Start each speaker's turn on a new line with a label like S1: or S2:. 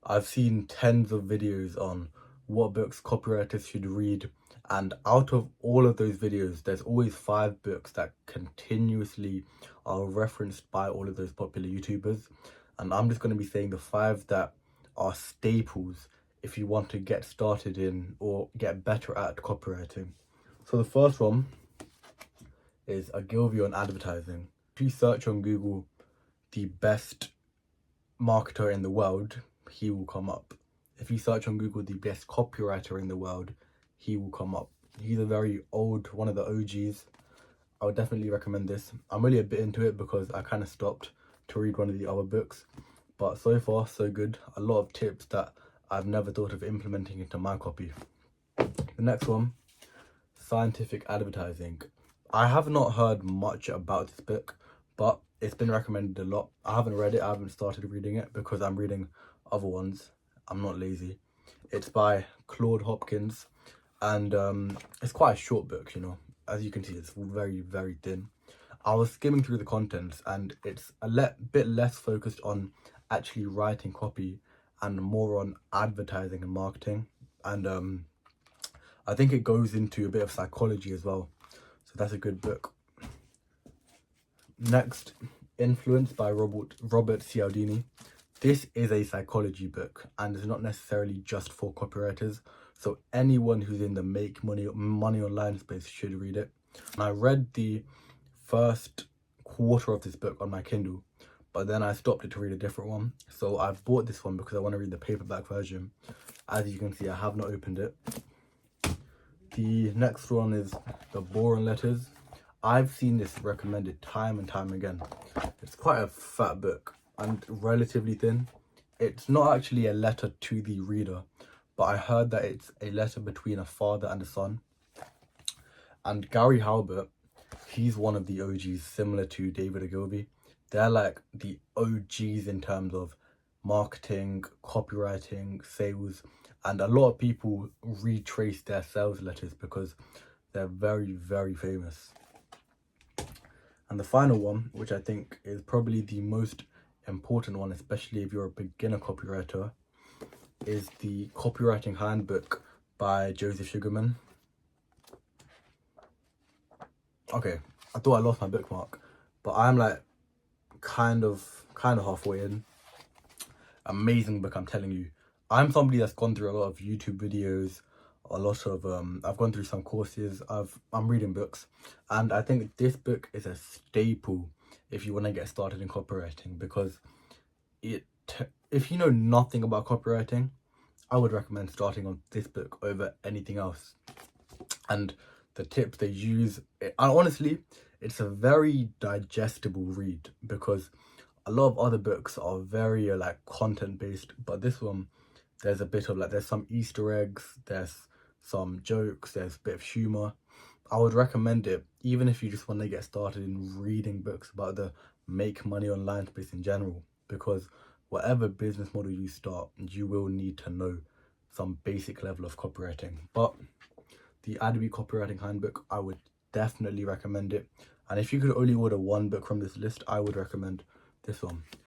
S1: I've seen tens of videos on what books copywriters should read, and out of all of those videos, there's always 5 books that continuously are referenced by all of those popular YouTubers. And I'm just going to be saying the 5 that are staples if you want to get started in or get better at copywriting. So the first one is Ogilvy on advertising. If you search on Google the best marketer in the world, he will come up. If you search on Google the best copywriter in the world, he will come up. He's a very old, one of the OGs. I would definitely recommend this. I'm really a bit into it because I kind of stopped to read one of the other books, but so far so good. A lot of tips that I've never thought of implementing into my copy. The next one, Scientific Advertising. I have not heard much about this book, but it's been recommended a lot. I haven't read it, I haven't started reading it because I'm reading other ones. I'm not lazy. It's by Claude Hopkins, and it's quite a short book, you know. As you can see, it's very, very thin. I was skimming through the contents, and it's a bit less focused on actually writing copy and more on advertising and marketing. And I think it goes into a bit of psychology as well. So that's a good book. Next, Influence by Robert Cialdini. This is a psychology book and it's not necessarily just for copywriters. So anyone who's in the make money online space should read it. And I read the first quarter of this book on my Kindle, but then I stopped it to read a different one. So I've bought this one because I want to read the paperback version. As you can see, I have not opened it. The next one is The Boring Letters. I've seen this recommended time and time again. It's quite a fat book and relatively thin. It's not actually a letter to the reader, but I heard that it's a letter between a father and a son. And Gary Halbert, he's one of the OGs, similar to David Ogilvy. They're like the OGs in terms of marketing, copywriting, sales, and a lot of people retrace their sales letters because they're very, very famous. And the final one, which I think is probably the most important one, especially if you're a beginner copywriter, is the Copywriting Handbook by Joseph Sugarman. Okay, I thought I lost my bookmark, but I'm like kind of halfway in. Amazing book, I'm telling you. I'm somebody that's gone through a lot of YouTube videos, a lot of I've gone through some courses, I'm reading books, and I think this book is a staple if you want to get started in copywriting, because if you know nothing about copywriting, I would recommend starting on this book over anything else. And the tips they use, and honestly, it's a very digestible read, because a lot of other books are very like content based, but this one, there's a bit of there's some Easter eggs, there's some jokes, there's a bit of humor. I would recommend it even if you just want to get started in reading books about the make money online space in general, because whatever business model you start, you will need to know some basic level of copywriting. But the Adobe Copywriting Handbook, I would definitely recommend it. And if you could only order one book from this list, I would recommend this one.